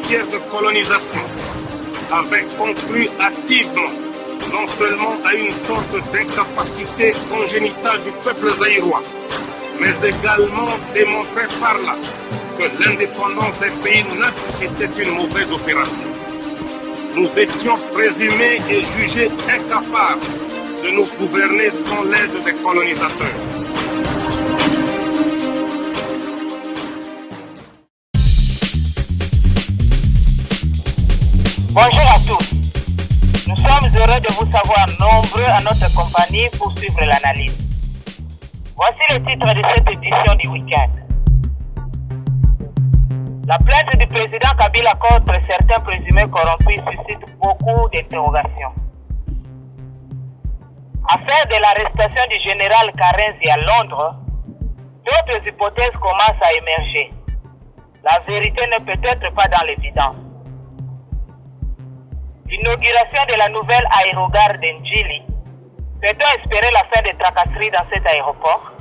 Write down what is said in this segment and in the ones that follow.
matière de colonisation avait conclu activement non seulement à une sorte d'incapacité congénitale du peuple zaïrois, mais également démontré par là que l'indépendance des pays neutres était une mauvaise opération. Nous étions présumés et jugés incapables de nous gouverner sans l'aide des colonisateurs. Bonjour à tous. Nous sommes heureux de vous savoir nombreux à notre compagnie pour suivre l'analyse. Voici le titre de cette édition du week-end. La plainte du président Kabila contre certains présumés corrompus suscite beaucoup d'interrogations. Affaire de l'arrestation du général Karenzi à Londres, d'autres hypothèses commencent à émerger. La vérité n'est peut-être pas dans l'évidence. L'inauguration de la nouvelle aérogare d'Ndjili, peut-on espérer la fin des tracasseries dans cet aéroport?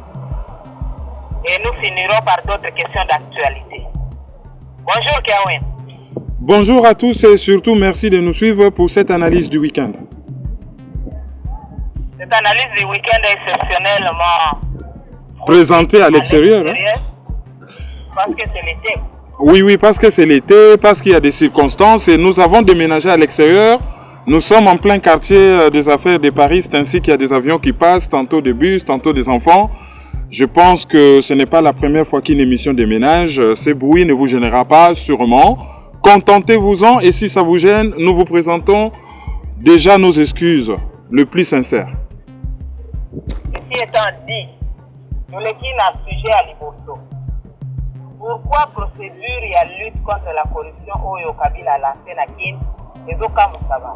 Et nous finirons par d'autres questions d'actualité. Bonjour Kiawen. Bonjour à tous et surtout merci de nous suivre pour cette analyse du week-end. Cette analyse du week-end est exceptionnellement présentée à l'extérieur. Parce que c'est l'été. Oui, parce que c'est l'été, parce qu'il y a des circonstances et nous avons déménagé à l'extérieur. Nous sommes en plein quartier des affaires de Paris, c'est ainsi qu'il y a des avions qui passent, tantôt des bus, tantôt des enfants. Je pense que ce n'est pas la première fois qu'une émission déménage. Ces bruits ne vous gênera pas, sûrement. Contentez-vous-en et si ça vous gêne, nous vous présentons déjà nos excuses, le plus sincère. Ceci étant dit, nous l'étions à sujet à Liboso. Pourquoi procédure et lutte contre la corruption Oyo Kabila a lancé na Kin et Zoka Moussaba?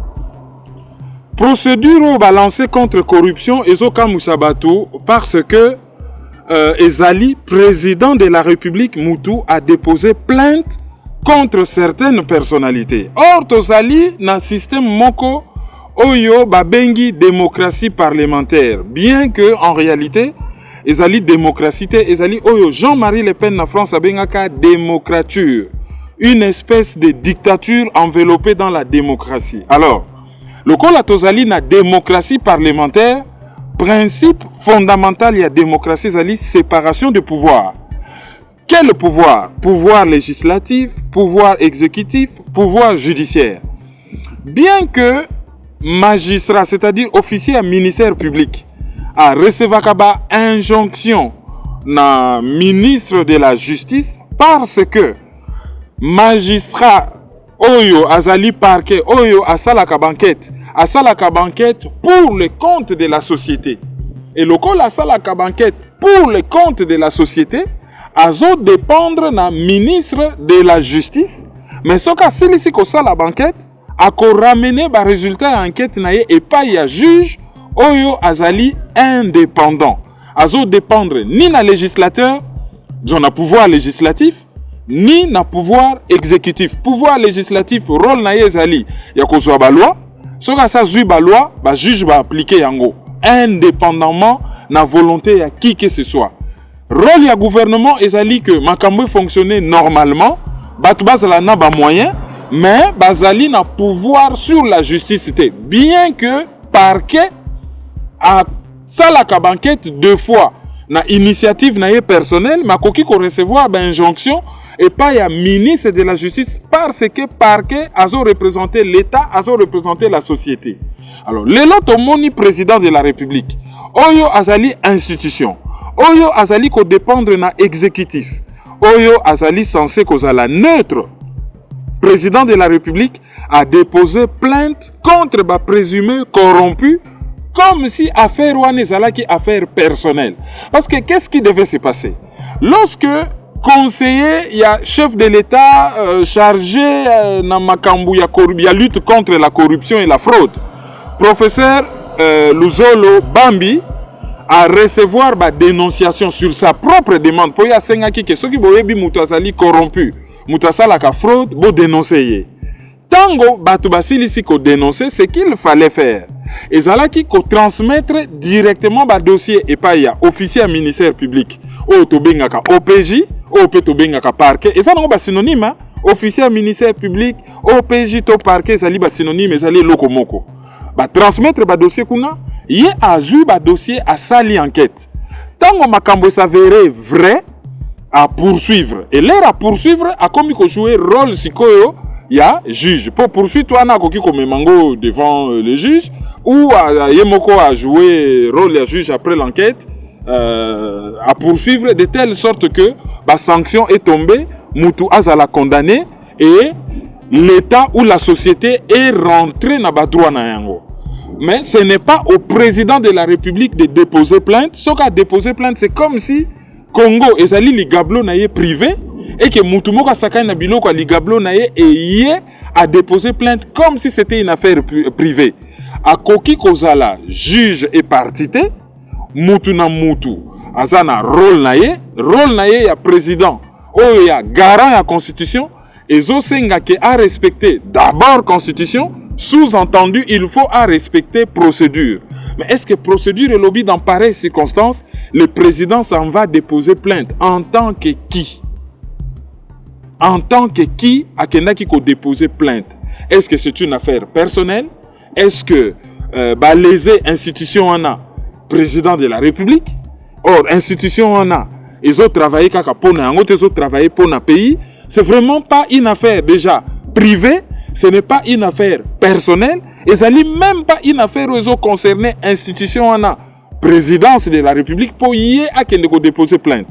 Procédure balancée contre corruption et Zoka Moussabatu parce que Ezali, président de la République Moutou, a déposé plainte contre certaines personnalités. Or, Tozali, dans le système Moko, Oyo Babengi démocratie parlementaire. Bien que, en réalité, Ezali démocratie, Ezali Oyo Jean-Marie Le Pen na France abengaka démocrature. Une espèce de dictature enveloppée dans la démocratie. Alors, le col Tozali na démocratie parlementaire, principe fondamental, il y a démocratie, Ezali séparation de pouvoir. Quel pouvoir? Pouvoir législatif, pouvoir exécutif, pouvoir judiciaire. Bien que magistrat, c'est-à-dire officier à ministère public, a recevoir kaba injonction na ministre de la justice parce que magistrat Oyo Azali parquet Oyo asalaka banquette pour le compte de la société. Et le col asalaka banquette pour le compte de la société azo dépendre na ministre de la justice. Mais ce cas si ko sala banquette a ko ramener ba résultat enquête na ye et pas ya juge Oyo Azali indépendant. Azo dépendre ni na législateur, donc na pouvoir législatif, ni na pouvoir exécutif. Pouvoir législatif, rôle na Azali, ya kozwa ba loi. Soka sa zui ba loi, ba juge ba appliquer yango indépendamment na volonté ya qui que ce soit. Rôle ya gouvernement Azali que makambo fonctionner normalement, batu bazala na ba moyen, mais bazali na pouvoir sur la justice bien que parquet a salaka banquette deux fois na initiative na ye personnel makoki ko recevoir ba injonction et pas ya ministre de la justice parce que parquet azo représenter l'état, azo représenter la société. Alors lelo tomoni président de la République Oyo Azali institution, Oyo Azali ko dépendre na exécutif, Oyo Azali censé kozala neutre. Président de la République a déposé plainte contre ba présumé corrompu comme si affaire ouanezala qui affaire personnelle. Parce que qu'est-ce qui devait se passer? Lorsque conseiller, il y a chef de l'État chargé na makambu ya lutte contre la corruption et la fraude, professeur Luzolo Bambi a recevoir ba dénonciation sur sa propre demande pour ya sengaki que soki boyebi mutu azali corrompu, mutu asalaka fraude, bo dénoncer. Tango batu basilisi ko dénoncer, ce qu'il fallait faire. Ezalaki ko transmettre directement ba dossier et pas ya officier ministère public o to bengaka OPJ o pe to bengaka parquet. Et ça non ba synonyme officier ministère public, OPJ to parquet ezali ba synonyme ezali lokomoko. Ba transmettre ba dossier kuna, yé azui ba dossier à sali enquête. Tango makambo s'avérer vrai à poursuivre. Et l'air à poursuivre a commis ko jouer rôle sikoyo ya juge. Pour poursuivre toi na koki ko memango devant le juge ou yemoko a jouer rôle ya juge après l'enquête à poursuivre de telle sorte que la sanction est tombée, Moutou Azala condamné et l'État ou la société est rentré dans le droit. Mais ce n'est pas au président de la République de déposer plainte. Ce qu'a déposé plainte, c'est comme si Congo et Zali Ligablo naye privé et que Moutou Moka Sakai Nabilo kwa Ligablo naye et a déposé plainte comme si c'était une affaire privée. A Koki Kozala, juge et partité, Moutou na Moutou. Azana rôle naye ya président ou ya garant ya constitution et zo senga ke a respecter d'abord constitution, sous-entendu il faut à respecter procédure. Mais est-ce que procédure et lobby dans pareilles circonstances, le président s'en va déposer plainte en tant que qui? En tant que qui a kendaki ko déposer plainte? Est-ce que c'est une affaire personnelle? Est-ce que lésé institution en a président de la République? Or, institution on a, ils ont travaillé kaka pona, ils ont travaillé pour un pays. C'est vraiment pas une affaire déjà privée, ce n'est pas une affaire personnelle, et ça n'est même pas une affaire où ils ont concerné institution on a, présidence de la République pour y à qui ne déposer plainte.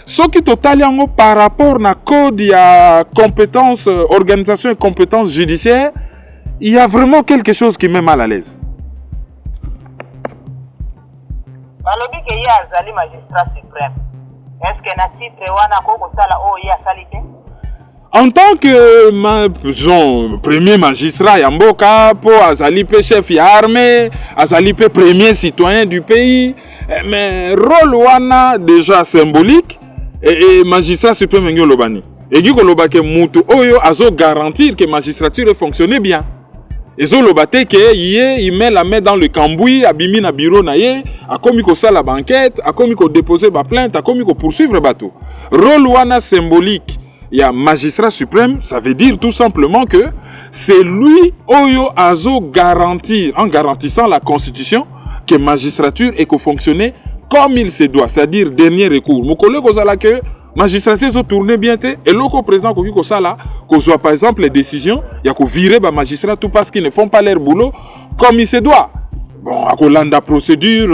Ce qui total par rapport à code, il y a compétence, organisation et compétence judiciaire, il y a vraiment quelque chose qui met mal à l'aise. Balobi ke ya azali magistrat suprême. Est-ce que na titre wana ko sala o ya salite? En tant que premier magistrat ya mboka po azali pe chef ya armée, azali pe premier citoyen du pays, mais rôle wana déjà symbolique et magistrat suprême ngyo lobani. Et gi ko lobake mutu oyo azo garantir que magistrature fonctionne bien. Ezo lobate ke il met la main dans le cambouis, abimi na bureau na ye, a komi ko sala banquette, a komi ko déposer ba plainte, a komi ko poursuivre bateau. Rôle wana symbolique, il y a magistrat suprême, ça veut dire tout simplement que c'est lui oyo azo garantir, en garantissant la constitution, que magistrature est fonctionner comme il se doit, c'est-à-dire dernier recours. Mon collègue ozala que magistrature se tourne bien et le président koki ko sala qu'on soit par exemple les décisions, il y a qu'on virer les magistrats tout parce qu'ils ne font pas leur boulot comme il se doit. Bon, à la procédure,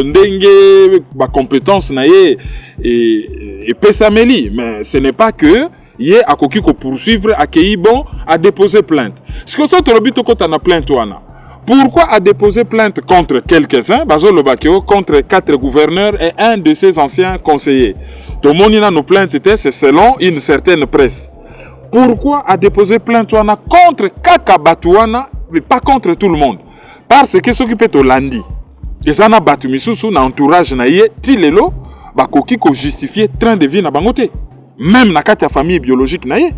ndenge, ma compétence naie et pesameli, mais ce n'est pas que y a koki ko poursuivre, accueillir bon, à déposer plainte. Ce que ça te le but quand on a plainte wana. Pourquoi a déposé plainte contre quelques-uns, Bazo Lobakeo, contre 4 gouverneurs et un de ses anciens conseillers? Tout le monde a nos plaintes, c'est selon une certaine presse. Pourquoi a déposé plainte contre Kakabatouana, mais pas contre tout le monde? Parce que ce qui peut être lundi, ils en ont battu Missoussou dans l'entourage, Tilelo, Bakoki ko justifier train de vie na bangote. Même na kati ya famille biologique na ye.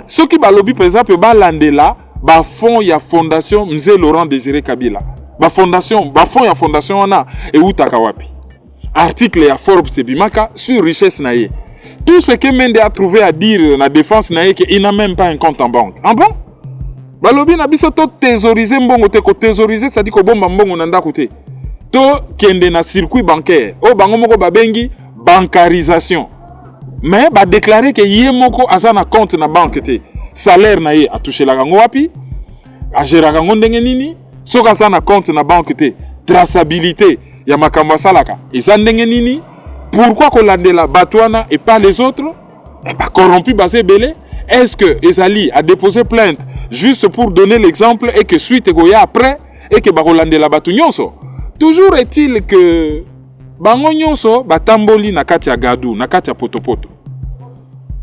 Ce qui ba lobby par exemple ba landela, ba fond ya fondation Mzee Laurent Désiré Kabila. Ba fond ya fondation wana et utaka wapi. Article ya Forbes Sebimaka sur richesse naie. Tout ce que Mende a trouvé à dire la défense naie qu'il n'a même pas un compte en banque. En bon? Balobi na biso to thésauriser mbongo te ko thésauriser ça dit ko bomba mbongo na ndako te. To kende na circuit bancaire. O bango moko babengi bancarisation. Mais ba déclarer que yé moko aza na compte na banque te. Salaire naie a touché la gango wapi? A gérer gango ndenge nini? Soka aza na compte na banque te. Traçabilité ya makambo salaka. Eza ndenge nini? Pourquoi kolandela batouana et pas les autres? Eh ben corrompu basé belé. Est-ce que Ezali a déposé plainte juste pour donner l'exemple et que suite goya après et que bakolandela batu nyonso? Toujours est-il que bango nyonso batamboli na kati ya gadu, na kati ya potopoto.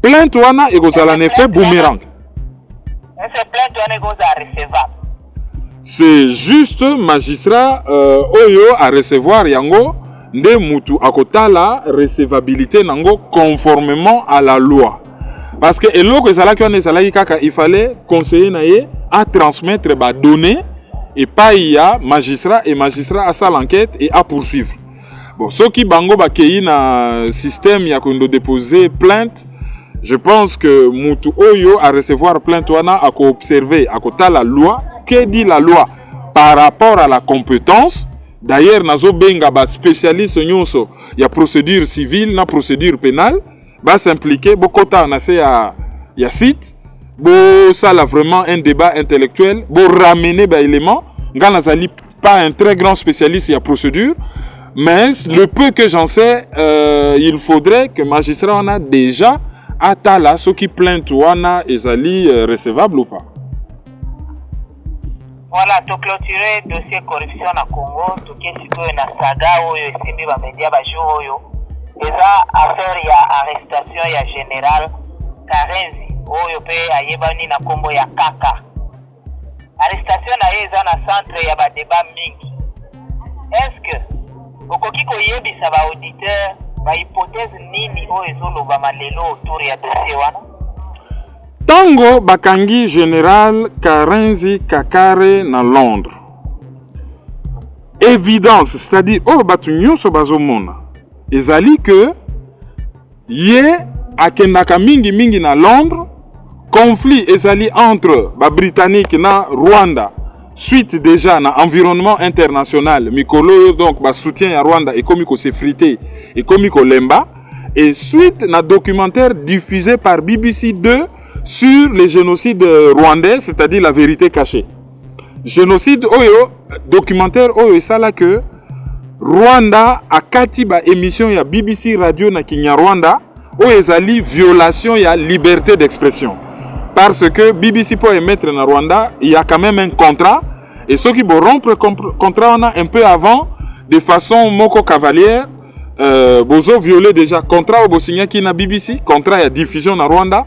Plainte wana ekozala en effet boomerang. Est-ce plainte wana ekozala recevable? C'est juste magistrat oyo à recevoir yango nde mutu akotala recevabilité nango conformément à la loi. Parce que eloko ezalaki wana ezalaki kaka il fallait conseiller naye à transmettre ba données et pas il y a magistrat et magistrat à ça l'enquête et à poursuivre. Bon, ceux qui bango ba kei na système ya kondo déposer plainte Je pense que Moutou Oyo à recevoir plainte wana à observer à côté la loi. Que dit la loi par rapport à la compétence? D'ailleurs, nazo benga ba spécialiste nyonso ya procédure civile na procédure pénale va s'impliquer beaucoup ta na se ya site bo ça là vraiment un débat intellectuel bo ramener ba élément nga nazali pas un très grand spécialiste ya procédure mais le peu que j'en sais il faudrait que magistrat on a déjà atala ceux qui plainte wana ezali recevable ou pas. Voilà, to clôturer dossier corruption na Congo, to kesiko na saga oyo esimi ba media ba jour oyo. Eza affaire ya arrestation ya général Karenzi oyo pe ayebani na kombo ya Kaka. Arrestation na eza na centre ya ba débat mingi. Est-ce que okoki koyebisa ba auditeur ba hypothèse nini oyo ezoloba malelo autour ya dossier wana? Tango bakangi général Karenzi Kakare na Londres. Évidence, c'est-à-dire oh batu nyonso bazomona. Ezali que ye akendaka mingi na Londres, conflit ezali entre ba Britannique na Rwanda. Suite déjà na environnement international, mikolo donc ba soutien ya Rwanda et komi ko s'effriter et komi ko lemba et suite na documentaire diffusé par BBC 2 sur le génocide rwandais, c'est-à-dire la vérité cachée. Génocide oyo, documentaire oyo esala que Rwanda a kati ba émission ya BBC radio na Kinyarwanda oyo ezali violation ya liberté d'expression. Parce que BBC peut émettre na Rwanda, il y a quand même un contrat et ceux qui vont rompre le contrat on a un peu avant de façon moko cavalière bozo violer déjà contrat au signé qui na BBC, contrat ya diffusion na Rwanda.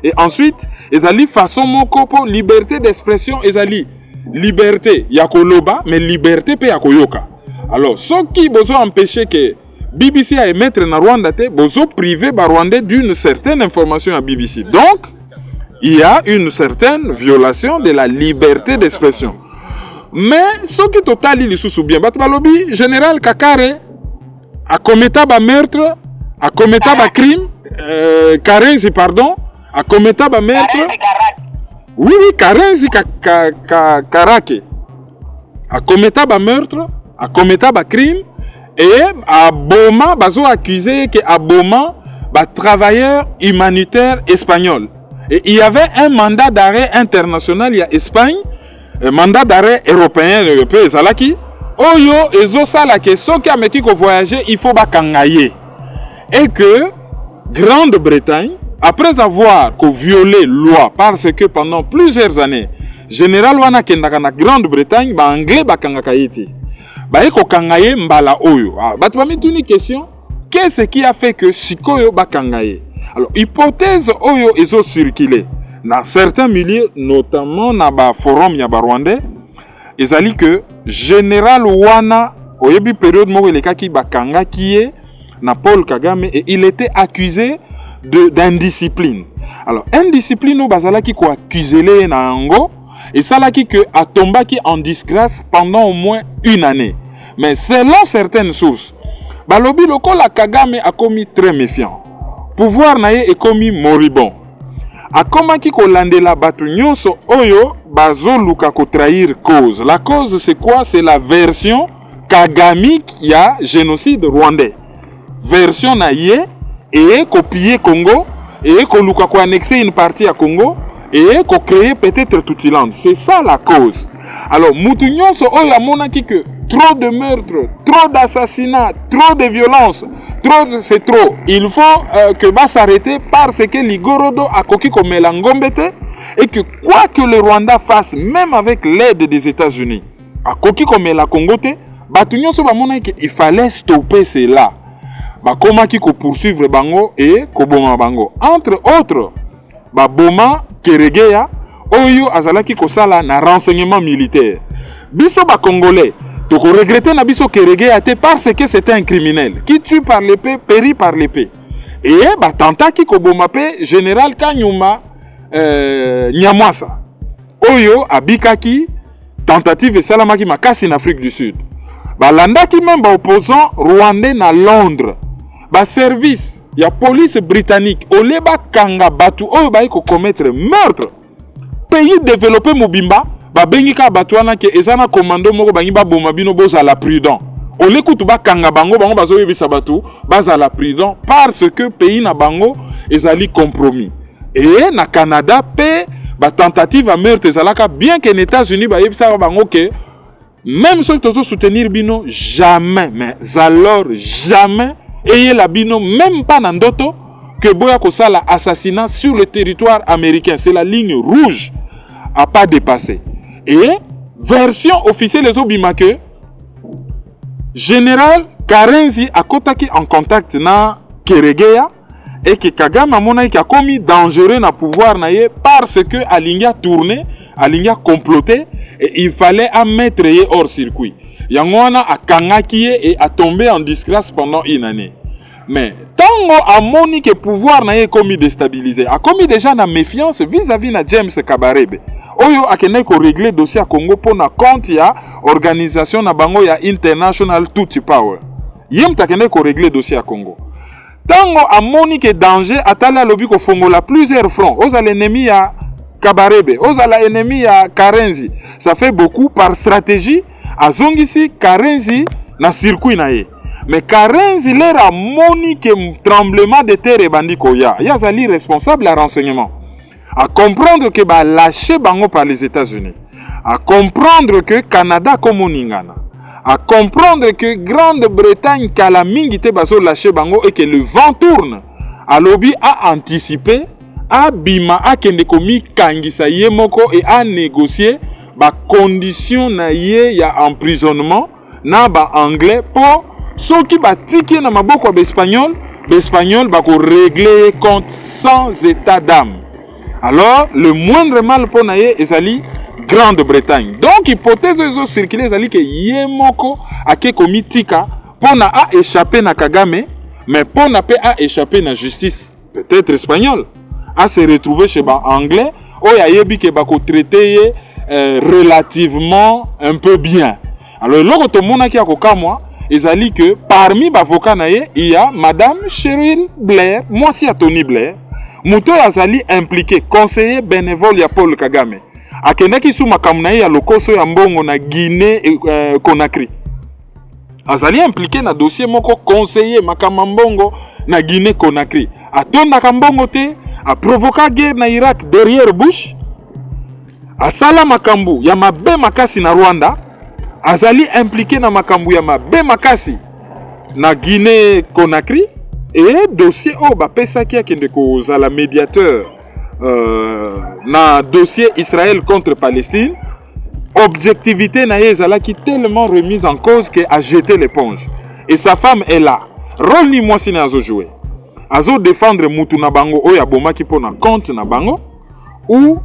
Et ensuite, ezali façon moko po liberté d'expression, ezali liberté ya koloba, mais liberté pe ya koyoka. Alors, ceux qui bozo empêcher que BBC a émettre na Rwanda te, bozo privé ba Rwandais d'une certaine information à BBC. Donc, il y a une certaine violation de la liberté d'expression. Mais ceux qui totali lisusu bien, batu balobi général Kakare a commis ba meurtre, a commis ba crime, Karenzi pardon. A commettre ba meurtre. Oui, Karenzi Karake. A commettre ba meurtre, a commettre ba crime et a Boma bazo accusé que a Boma ba travailleur humanitaire espagnol. Et il y avait un mandat d'arrêt international il y a Espagne, un mandat d'arrêt européen européen zalaki. Oyo ezo sala que soki ameki ko voyager, il faut ba kangaye. Et que Grande-Bretagne après avoir violé loi parce que pendant plusieurs années général wana kendaka na Grande-Bretagne ba anglais bakangaka yiti ba eko kangaye mbala oyo batu bamituni question qu'est-ce qui a fait que sikoyo bakangaye. Alors hypothèse oyo ezo circuler dans certains milieux notamment na ba forum ya ba rwandais ezali que général wana oyebi période moko elekaki bakangaki ye na Paul Kagame et il était accusé d'indiscipline. Alors, indiscipline ou bazalaki ko accusé na ango et salaki que atombaki en disgrâce pendant au moins une année. Mais selon certaines sources, balobi lokola Kagame a commis très méfiant. Pouvoir na ye est commis moribond. Akomaki ko landela batu nyonso oyo bazoluka ko trahir cause. La cause c'est quoi? C'est la version kagamique ya génocide rwandais. Version na ye et copier Congo, et qu'on ko annexer une partie à Congo, et qu'on crée peut-être Tutiland. C'est ça la cause. Alors, Moutou Nyonso oyo amonaki que trop de meurtres, trop d'assassinats, trop de violence, c'est trop. Il faut que va s'arrêter parce que Ligorodo a koki ko melangombete et que quoi que le Rwanda fasse, même avec l'aide des États-Unis, a koki ko melangombete, Batu Nyonso bamonaki il fallait stopper cela. Bakomaki ko poursuivre bango et ko boma bango. Entre autres, Boma Keregeya oyo azalaki ko sala na renseignement militaire. Biso ba Congolais, to ko regretter na biso Keregeya te parce que c'était un criminel qui tue par l'épée, périt par l'épée. Et tantaki ko boma pe général Kanyuma Nyamwasa. Oyo abikaki tentative salamaki makasi en Afrique du Sud. Landaki même opposant rwandais na Londres. Service ya police britannique oleba kanga batu oyo bayi ko commettre meurtre pays développé mobimba babengi ka batu wana ke ezana commando moko bangi baboma bino bozala prudent ole kutu bakanga bango bazoyebisa batu bazala prudent parce que pays na bango ezali compromis et na Canada pe ba tentative à meurtre ezalaka bien que les États-Unis bayebisa bango ke même si tu soutenir bino jamais mais alors jamais et la bino même pas nandoto que boya kosala assassinat sur le territoire américain, c'est la ligne rouge à pas dépasser. Et version officielle les obimake général Karenzi a kotaki en contact na Keregeya et que Kagame amona ki a commis dangereux na pouvoir na ye parce que alinga tourné, alinga comploté et il fallait à mettre hors circuit. Yangwana a kangaki et a tombé en disgrâce pendant une année. Mais tango a moni que pouvoir na ye commis déstabilisé, a commis déjà na méfiance vis-à-vis na James Kabarebe. Oyo akende ko régler dossier à Congo pour na compte ya organisation na bango ya International Tutsi Power. Yem takende ko régler dossier à Congo. Tango a moni que danger atala lobi ko fongola plusieurs fronts. Oza l'ennemi ya Kabarebe, oza la ennemi ya Karenzi. Ça fait beaucoup par stratégie. Azongisi Karenzi na circuit na ye. Mais Karenzi l'air a moni que tremblement de terre et bandi koya. Yazali responsable à renseignement. À comprendre que ba lâché bango par les États-Unis. À comprendre que Canada comme oningana. À comprendre que Grande-Bretagne kalamingi te baso lâché bango et que le vent tourne. A lobby a anticipé, a bima a kende komi kangisa ye moko et a négocié ba condition na ye ya emprisonnement na ba anglais pour ceux qui ba tiki na maboko ba espagnol ba ko régler compte sans état d'âme. Alors le moindre mal pour na ye ezali Grande-Bretagne. Donc hypothèse ezo circuler ezali que ye moko ake komi tika pour na a échapper na Kagame mais pour na pe a échapper na justice peut-être espagnole a se retrouver chez ba anglais o ya yebi ke ba ko traiter relativement un peu bien. Alors loko to mona ki akokamwa ezali que parmi bavoka na ye il y a madame Cheryl Blair, moi si a Tony Blair, muto azali impliqué conseiller bénévole ya Paul Kagame. Akendaki sous makambo na ye ya lokoso ya mbongo na Guinée Conakry. Azali impliqué na dossier moko conseiller makambo mbongo na Guinée Conakry. Atondaka mbongo te, a provoqué guerre na Irak derrière Bush. Asala makambu ya mabe makasi na Rwanda, azali impliqué na makambu ya mabe makasi na Guinée Conakry et dossier o ba pesa ki akende ko zala médiateur na dossier Israël contre Palestine, objectivité na ye zala ki tellement remise en cause que a jeté l'éponge. Et sa femme est là. Rôle ni moi si na azo jouer. Azo défendre mutu na bango o ya bomaki po na compte na bango ou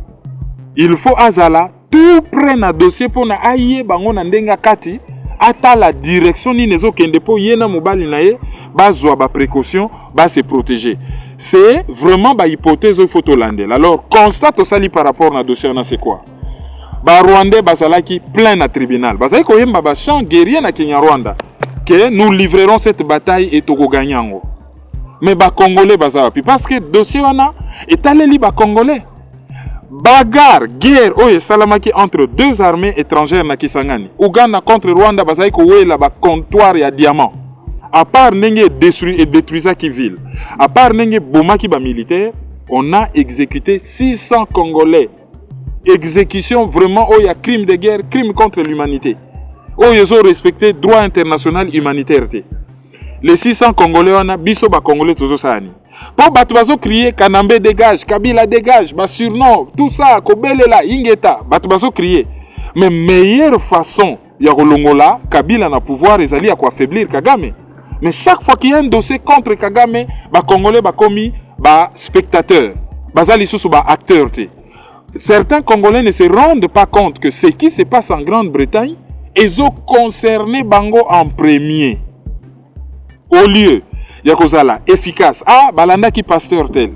il faut azala tout près na dossier pour na aye bango na ndenga kati ata la direction ni nezo kende po yena mobali na ye bazwa ba précaution ba se protéger. C'est vraiment ba hypothèse photo landel. Alors constate au sali par rapport na dossier na c'est quoi? Ba Rwandais bazalaki plein na tribunal. Bazali ko yemba ba champ guerrier na Kenya Rwanda que nous livrerons cette bataille et toko ganyango. Mais ba Congolais bazalapi parce que dossier wana etaleli ba Congolais. Bagarre, guerre, oye salamaki entre deux armées étrangères na Kisangani. Ouganda contre Rwanda, bazai ko wela ba comptoir ya diamant. À part nenge détruit et détruisa qui ville. À part nenge bomaki ba militaire, on a exécuté 600 Congolais. Exécution vraiment oya crime de guerre, crime contre l'humanité. Oye zo respecté droit international humanitaire. Les 600 Congolais on a biso ba Congolais tozo sani. Pour batu bazo crier Kanambe dégage, Kabila dégage, ba surnom, tout ça, Kobelela, Ingeta, batu bazo crier. Mais meilleure façon ya kolongola Kabila na pouvoir ezali à quoi affaiblir Kagame. Mais chaque fois qu'il y a un dossier contre Kagame, ba Congolais ba komi ba spectateurs, bazali susu ba acteurs te. Certains Congolais ne se rendent pas compte que ce qui se passe en Grande-Bretagne ils ont concerné bango en premier. Au lieu Yakozala, efficace. Ah, balanda ki pasteur tel.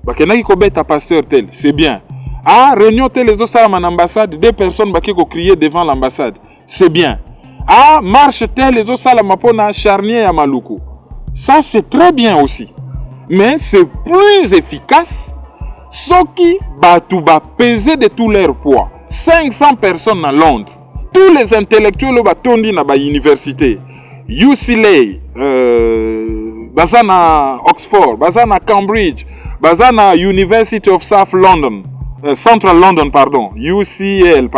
Bakena ki kobeta pasteur tel. C'est bien. Ah, réunion tel les autres en ambassade. Deux personnes baki ko crier devant l'ambassade. C'est bien. Ah, marche tel les autres salama pona charnier ya maluku. Ça, c'est très bien aussi. Mais c'est plus efficace ce qui va peser de tout leur poids. 500 personnes à Londres. Tous les intellectuels qui sont dans l'université. UCLA, Bazana Oxford, Bazana Cambridge, Bazana University of South London, Central London, pardon, UCL,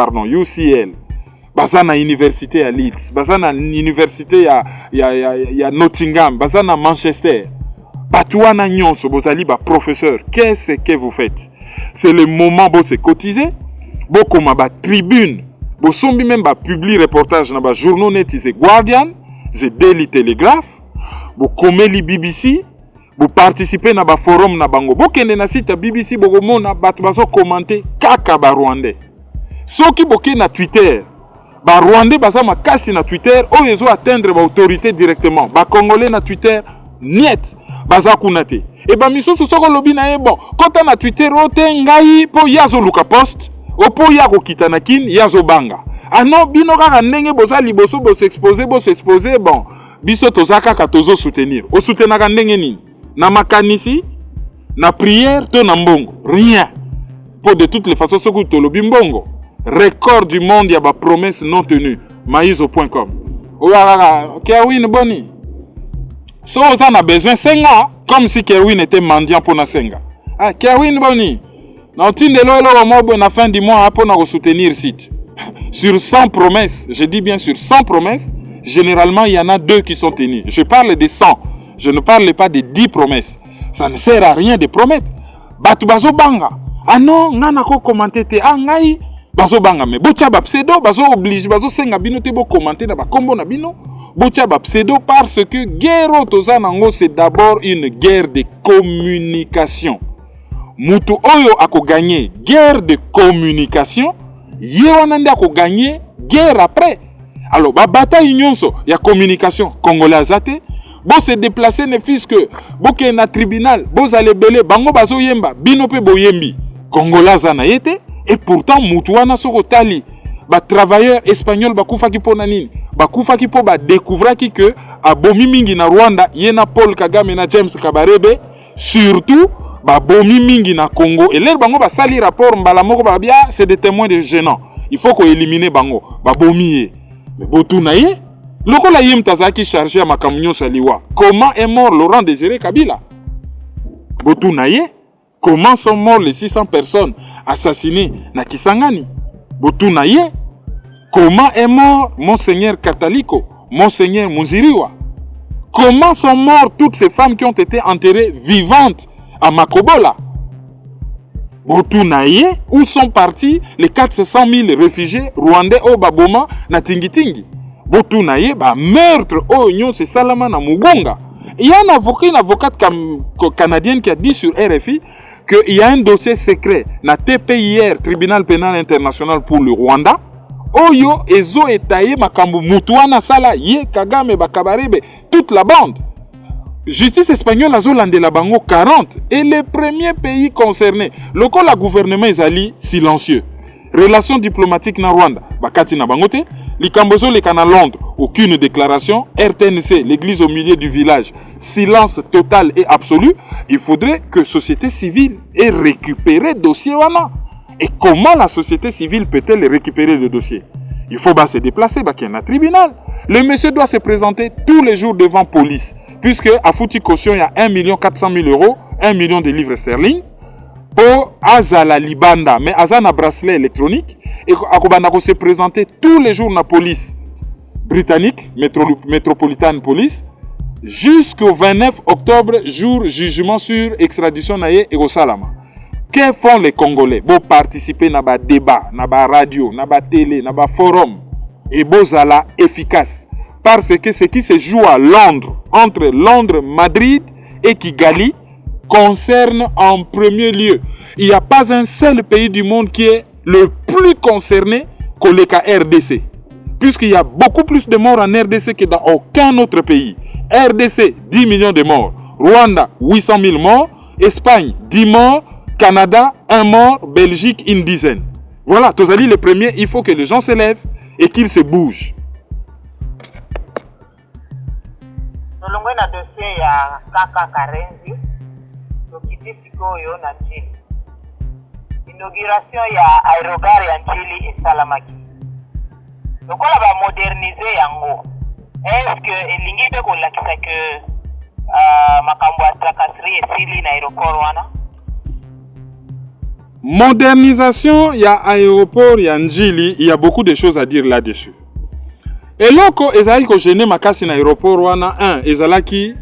Bazana Université à Leeds, Bazana Université à Nottingham, Bazana Manchester. Batouana Nyonso, Bozali, professeur, qu'est-ce que vous faites? C'est le moment où vous cotisez, vous comme ma tribune, vous sommes même publier reportage dans les journaux net, c'est Guardian, c'est Daily Telegraph, vous commettez le BBC, vous participez dans le forum na bango, vous kende na site BBC, vous commenter kaka ba Rwandais. Ceux qui boké na Twitter, ba Rwandais baza makasi na Twitter, o yezo atteindre ba autorité directement, ba Congolais na Twitter, niet. Baza kunate. Et ba misusu soko lobi na ye bon. Kota na Twitter ote ngai po yazo luka post. O po yako kitana kin yazo banga. Ano bino kaka ndenge boza liboso bo s'exposer bon. Biso tozaka ka tozo soutenir. O soutenaka ndenge nini? Na makanisi, na prière to na mbongo. Rien. Pour de toutes les façons soko to lobi mbongo. Record du monde ya ba promesse non tenue. Maizo.com. O kaka Kerwin Boni. So, on a besoin senga comme si Kerwin était mendiant pour na senga. Ah, Kerwin Boni. Non, à la fin du mois pour nous soutenir le site. Sur 100 promesses, je dis bien sur 100 promesses, généralement il y en a 2 qui sont tenues. Je parle de 100. Je ne parle pas de 10 promesses. Ça ne sert à rien de promettre. Batu bazo banga. Ah non, ngana ko commenter te ah ngai bazo banga mais bocha ba pseudo bazo oblige bazo senga bino te bo commenter na ba kombo na bino. Bocha ba pseudo parce que guerre tozanango c'est d'abord une guerre de communication. Mutu oyo ako gagner guerre de communication, ye wanande ako gagner guerre après. Alors ba bataille nyonso ya communication congolais zate, bo se déplacer ne fils que boke na tribunal, bo zale belé bango bazo yemba, bino pe boyembi. Congolais na yete et pourtant mutu wana soko tali ba travailleur espagnol bakufa ki pona nini? Bakufa ki po ba découvrir ki que abomi mingi na Rwanda yena Paul Kagame na James Kabarebe surtout ba bomi mingi na Congo et l'air bango ba sali rapport mbala moko ba bia c'est des témoins de gênants. Il faut qu'on élimine bango ba bomi mais botu na ye loko la yem tazaki chargé à makamunyo saliwa. Comment est mort Laurent Désiré Kabila? Botu na ye comment sont morts les 600 personnes assassinées na Kisangani? Botu na ye comment est mort Monseigneur Kataliko, Monseigneur Muziriwa? Comment sont mortes toutes ces femmes qui ont été enterrées vivantes à Makobola? Botunaye, où sont partis les 400 000 réfugiés rwandais au Baboma na Tingitingi? Botunaye, meurtre au Union, c'est Salama na Mugunga. Il y a un avocat, une avocate canadienne qui a dit sur RFI qu'il y a un dossier secret na TPIR, Tribunal Pénal International pour le Rwanda. Oyo ezo etaye makambu mutuana sala ye Kagame Bakabarebe toute la bande. Justice espagnole azo lande la bango 40 et les premiers pays concernés. Loko la gouvernement ezali silencieux. Relations diplomatiques na Rwanda bakati na bango te. Likambozo le kana Londres aucune déclaration. RTNC l'église au milieu du village silence total et absolu. Il faudrait que société civile ait récupéré dossier wana. Et comment la société civile peut-elle récupérer le dossier? Il faut se déplacer, qu'il y a un tribunal. Le monsieur doit se présenter tous les jours devant police. Puisque à Fouti Caution, il y a 1 400 000 euros, 1 million de livres sterling. Pour Azala Libanda, mais Azana bracelet électronique. Et Akobana se présenter tous les jours dans la police britannique, métropolitaine police, jusqu'au 29 octobre, jour jugement sur extradition naïe et au Salama. Que font les Congolais? Pour participer à des débats, à des radio, à des télé, à des forums. Et bozala efficace. Parce que ce qui se joue à Londres, entre Londres, Madrid et Kigali, concerne en premier lieu. Il n'y a pas un seul pays du monde qui est le plus concerné que le cas RDC. Puisqu'il y a beaucoup plus de morts en RDC que dans aucun autre pays. RDC, 10 millions de morts. Rwanda, 800 000 morts. Espagne, 10 morts. Canada, 1 mort, Belgique, une dizaine. Voilà, Tozali le premier, il faut que les gens se lèvent et qu'ils se bougent. Nous avons un dossier à Kaka Karenzi, sikoyo na Njili. Inauguration ya aérogare ya Njili esalamaki. Lokola ba moderniser yango. Est-ce que elingi pe kolakisa que makambo ya tracasserie esili na aéroport wana? Modernisation ya aéroport ya Njili, il y a beaucoup de choses à dire là-dessus. Et loko ezali ko gêner makasi na aéroport wana, ezalaki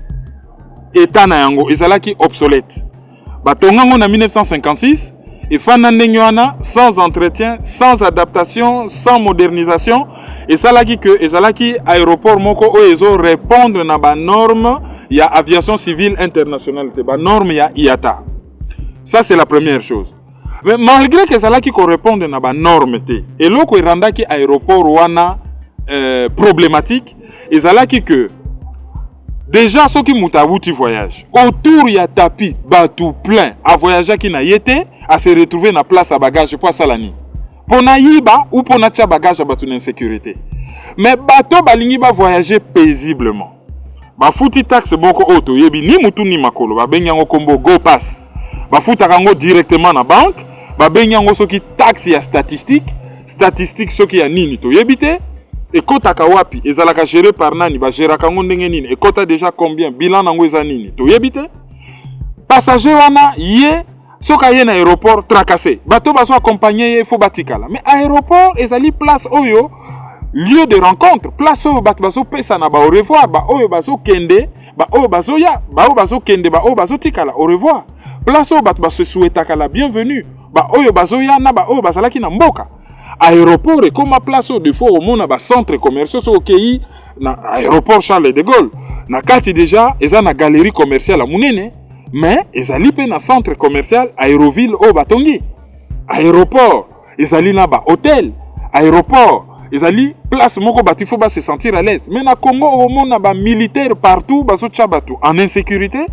état na yango, ezalaki obsolète. Batongango na 1956, et fana ndenge wana sans entretien, sans adaptation, sans modernisation, et salaki que ezalaki aéroport moko o ezo répondre na ba norme ya aviation civile internationale, ba norme ya IATA. Ça c'est la première chose. Mais malgré que ezalaki ko répondre na ba norme te, et loko erandaki aéroport wana problématique, ezalaki que déjà ceux qui moutabuti voyage autour ya tapis batou plein à voyager qui na yete à se retrouver na place à bagage pour salani pona yiba ou pona tia bagage à batou insécurité. Mais bateau balingi ba voyager paisiblement ba futi taxe boko auto yebi ni mutu ni makolo ba benyango kombo go pass ba futa kango directement na banque ba benyango soki taxe ya statistique soki ya nini to yebite. Et kota kawapi ezalaka géré par nani ba gérera kango ndenge nini et kota déjà combien bilan nango eza nini to yebite passager wana ye soka ye na aéroport tracassé bato baso accompagner ye fo batikala mais aéroport ezali place oyo lieu de rencontre place oyo bato baso pesa na ba au revoir ba oyo baso kende ba oyo baso ya ba oyo baso kende ba oyo baso tikala au revoir place oyo bato baso souhaitaka la bienvenue ba oyo baso ya na ba oyo basalaki na mboka. Aéroport et comme place au défaut au monde ba centre commercial so okei na aéroport Charles de Gaulle na kati déjà eza na galerie commerciale à munene mais ezali pe na centre commercial Aéroville au batongi aéroport ezali na ba hôtel aéroport ezali place moko bati faut ba se sentir à l'aise mais na Congo au monde na ba militaire partout baso tcha bato en insécurité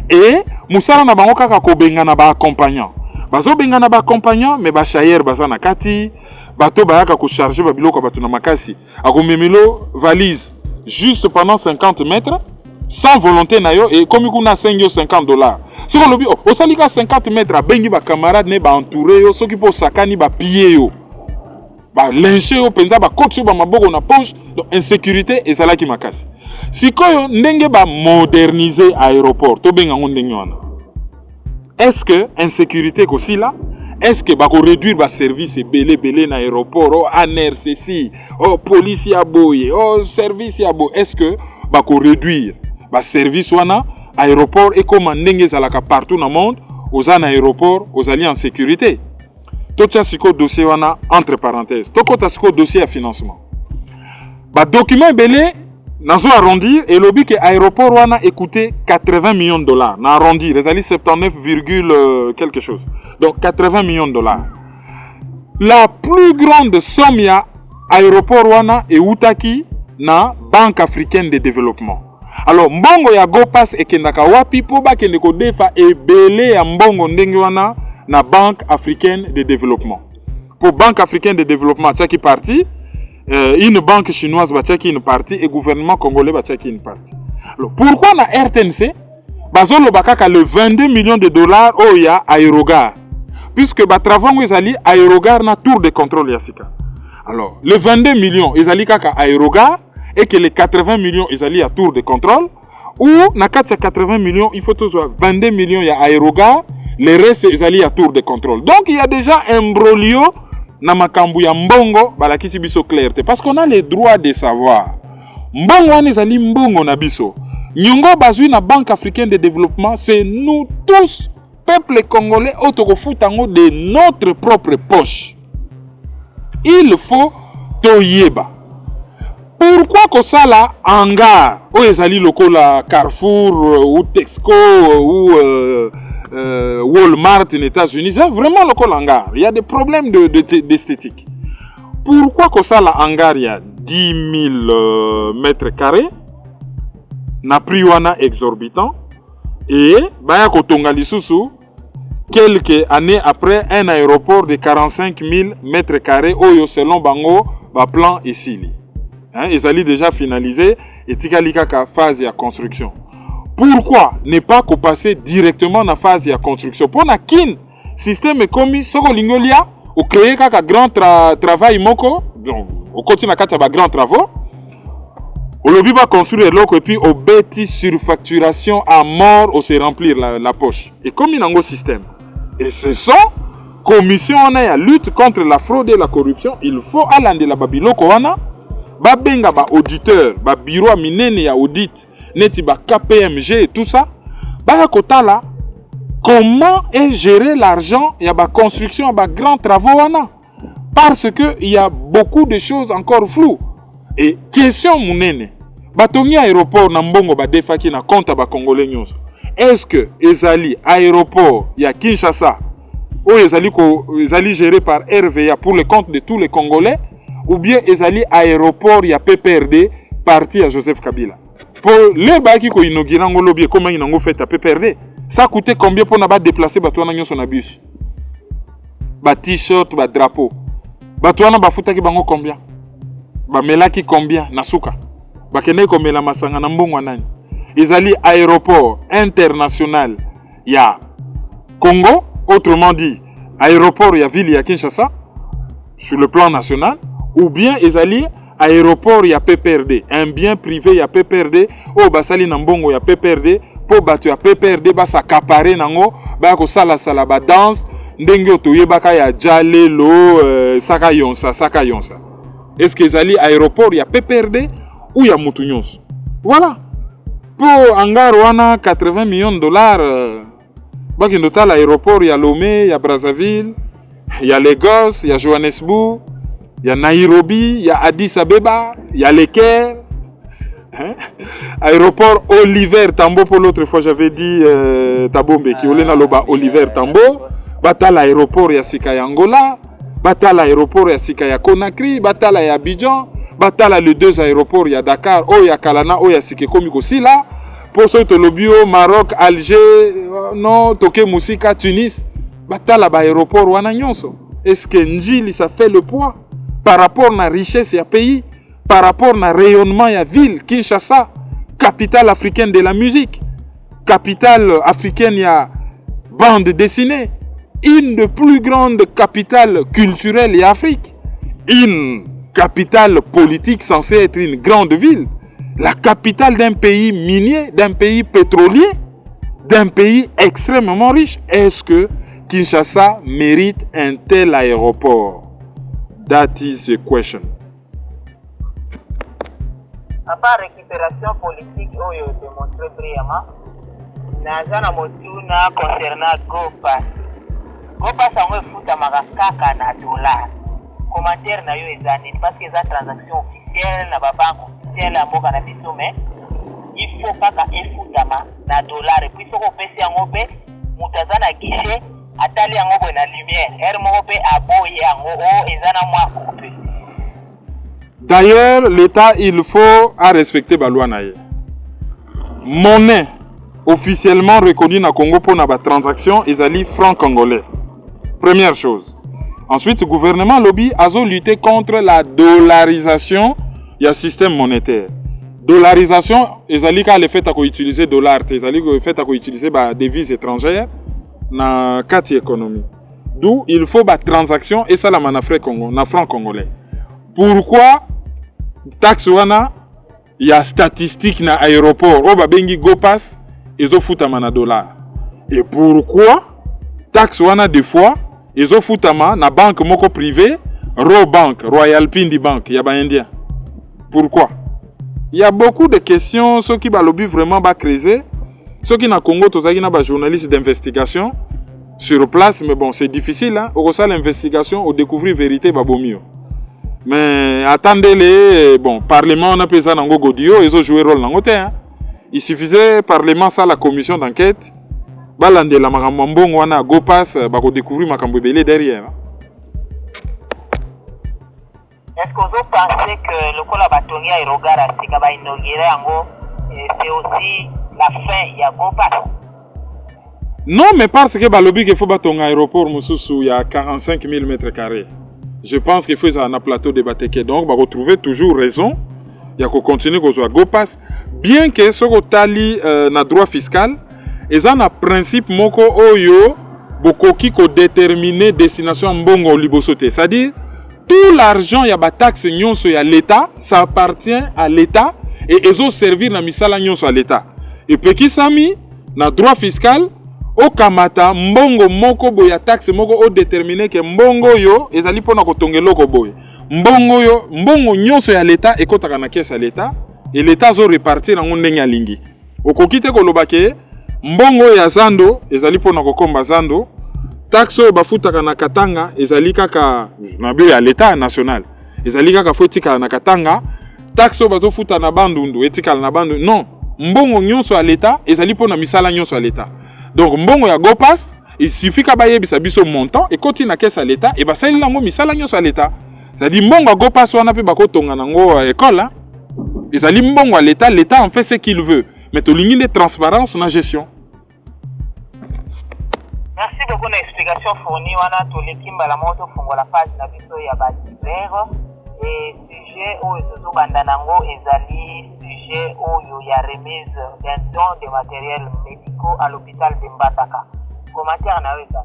et musala na bango kaka ko benga na ba accompagnant baso benga na ba accompagnant mais ba chayer baza na kati bateau bayaka ko charger ba biloko bato na makasi akomemelo valise juste pendant 50 mètres sans volonté na yo et comme kuna 5 yo $50 siko lobi o salika 50 mètres abengi ba camarade ne ba entourer yo soki po sakani ba piller yo ba lyncher yo penza ba kotso ba maboko na poche donc insécurité et salaki makasi sikoyo ndenge ba moderniser aéroport to benga ndenge wana est-ce que insécurité ko sila. Est-ce que bako réduire ba service belé na aéroport oh ANRCC oh police ya boye oh service ya bo est-ce que bako réduire ba service wana aéroport et comme ndenge zalaka partout dans le monde aux an aéroport aux alliés en sécurité to tia siko dossier wana entre parenthèses to kota siko dossier à financement ba document belé nazo arrondir et lobby que aéroport wana écouté $80 millions na arrondir ezali 79, quelque chose donc $80 millions. La plus grande somme ya aéroport wana eutaki na Banque africaine de développement. Alors mbongo ya go pass ekendaka wapi po ba kende ko defa ebele ya mbongo ndenge wana na Banque africaine de développement. Pour Banque africaine de développement tchaki parti une banque chinoise va tchaki une partie et gouvernement congolais va tchaki une partie. Alors pourquoi na RTNC bazolo bakaka le $22 millions au ya aérogare puisque ba travaux ezali aérogare na tour de contrôle yasika. Alors le 22 millions ezali kaka aérogare et que les 80 millions ezali à tour de contrôle ou na kati ya 80 millions il faut toujours 22 millions ya aérogare les restes ezali à tour de contrôle. Donc il y a déjà un broglio na makambu ya mbongo balakisi biso clarté parce qu'on a le droit de savoir mbongo wana ezali mbongo na biso nyongo bazui na Banque africaine de développement c'est nous tous peuple congolais autokofutango de notre propre poche. Il faut toyeba pourquoi que ça là hangar o ezali lokola Carrefour ou Texco ou Walmart aux États-Unis, c'est vraiment le hangar. Il y a des problèmes d'esthétique. Pourquoi que ça, la hangar, il y a 10 000 mètres carrés, na prix exorbitant, et baya kotonga lisusu quelques années après un aéroport de 45 000 mètres carrés, oyo selon bango, ba plan ici. Ils allaient déjà finaliser et tikali kaka phase de construction. Pourquoi ne pas passer directement dans la phase de construction? Pour na kin système comme soko lingolia ou créer un grand travail moko, donc on continue à faire des grands travaux. Au lobby va construire l'eau et puis au bêtis surfacturation à mort ou se remplir la poche. Et comme il y a un système. Et ce sont commission on a lutte contre la fraude et la corruption. Il faut aller la babiloko wana ba benga ba auditeur, ba bureau minene ya audit, neti ba KPMG et tout ça. Ba kota là comment est géré l'argent ya ba construction ya ba grands travaux wana. Parce que il y a beaucoup de choses encore floues. Et question munene, batongi aéroport na mbongo ba defaki na compte ba congolais nyonso. Est-ce que ezali aéroport ya Kinshasa ou ezali géré par RVA pour le compte de tous les Congolais ou bien ezali aéroport ya PPRD parti à Joseph Kabila? Pour les baki ko inauguré ngolo bien comment inango fait à PPRD, ça coûtait combien pour na ba déplacer bato na nyonso na bus? Ba t-shirt, ba drapeau. Bato na ba futaki bango combien? Ba melaki combien na suka? Ba kene ko mela masanga na mbongo nani? Ezali aéroport international ya Congo, autrement dit aéroport ya ville ya Kinshasa sur le plan national, ou bien ezali aéroport ya PPRD, un bien privé ya PPRD o basali na mbongo ya PPRD po bato ya PPRD ba s'accaparer nango ba ko sala ba danse ndenge otoyebaka ya jalelo saka yonsa. Est-ce que ezali aéroport ya PPRD ou ya mutu nyonso? Voilà. Pour hangar wana 80 millions de dollars baki ndota l'aéroport ya Lomé, ya Brazzaville, ya Lagos, ya Johannesburg, ya Nairobi, ya Addis Abeba, ya Le Caire. Aéroport Oliver Tambo pour l'autre fois j'avais dit Tabombe qui olena loba Oliver Tambo, bata l'aéroport ya Sika ya Angola, bata l'aéroport ya Sika ya Conakry, bata la ya Abidjan, bata la les deux aéroports ya Dakar, o ya Kalana, o ya Sikekomi Kosila. Pour ceux qui ont Maroc, Alger, non, Toké Moussika, Tunis, batala ba aéroport wana nyonso. Est-ce que Njili ça fait le poids par rapport à la richesse du pays, par rapport au rayonnement de la ville, Kinshasa, capitale africaine de la musique, capitale africaine de la bande dessinée, une des plus grandes capitales culturelles en Afrique, une capitale politique censée être une grande ville. La capitale d'un pays minier, d'un pays pétrolier, d'un pays extrêmement riche. Est-ce que Kinshasa mérite un tel aéroport? That is the question. À part récupération politique, où il démontré brillamment, Nazana Motuna concernant GoPass. GoPass a un foot à Marakaka na dollar. Commentaire na yo ezani parce que la transaction officielle na ba banque officielle à Moka na biso mais il faut pas que efutama na dollar et puis faut qu'on pèse yango pe mutazana guichet atali yango bo na lumière er moko pe aboye yango o ezana mwa coupé. D'ailleurs l'état il faut à respecter ba loi na ye. Monnaie officiellement reconnue na Congo pour na ba transaction ezali franc congolais. Première chose. Ensuite, le gouvernement lobby a lutté contre la dollarisation du système monétaire. Dollarisation, ils ont fait à utiliser dollar, ils ont fait à utiliser des devises étrangères dans la carte économique. D'où il faut des transactions et ça la na franc congolais. Pourquoi taxe wana il y a statistique na aéroport au babengi GoPass ils ont foutu na dollar. Et pourquoi taxe wana des fois ils ont foutu na banque moko privée, Robank, Royal Pindi Bank, il y a ba indien. Pourquoi? Il y a beaucoup de questions, ceux qui ba lobby vraiment ba creuser, ceux qui na Congo tozaki na ba journaliste d'investigation sur place, mais bon, c'est difficile hein. Au ça l'investigation, au découvrir vérité ba bomio. Mais attendez-les, bon, parlement on a pesé nango godio, ils ont joué rôle nango te hein. Il suffisait parlement ça la commission d'enquête. Balande la makambo wana GoPass bako découvrir makambo belé derrière. Est-ce que vous pensez que le cola batonia et Rogara Sika va inaugurer en c'est aussi la fin il y a GoPass? Non, mais parce que balobi qu'il faut batonga aéroport mususu il y a 45 000 mètres carrés. Je pense qu'il faut un plateau de Bateke donc va retrouver toujours raison. Il y a qu'on continue qu'on soit GoPass bien que ce tali na droit fiscal ils ont un principe moko oyo bokoki ko déterminer destination mbongo libosote, c'est-à-dire tout l'argent ya ba taxe nyonso ya l'état ça appartient à l'état et ils ont servi na misala nyonso à l'état et peki sami na droit fiscal o kamata mbongo moko boya taxe moko o déterminer que mbongo yo ezali pona ko tongeloko boye mbongo yo mbongo nyonso ya l'état ekotaka na caisse ya l'état et l'état zo répartir na ndenge ya lingi okokite ko lobake mbongo ya zando ezali pona ko komba zando taxe oyo bafutaka na Katanga ezali kaka na bio ya l'état national ezali kaka fo etikala na Katanga taxe oyo bazofuta na bandundu etikala na bandundu non mbongo nyonso ya l'état ezali pona misala nyonso ya l'état donc mbongo ya Gopas il suffit ka bayebisa biso montant et koti na caisse ya l'état et basali lango misala nyonso ya l'état c'est-à-dire mbongo ya Gopas wana pe bakotonga nango école ezali mbongo ya l'état l'état en fait ce qu'il veut mais tolingi de transparence na gestion. Merci beaucoup de l'explication fournie. On a tous les Kimba la moto fongo la page na biso ya ba divers et sujet où tout bandanango ezali sujet où il y a remise d'un don de matériel médicaux à l'hôpital de Mbataka. Commentaire na weka.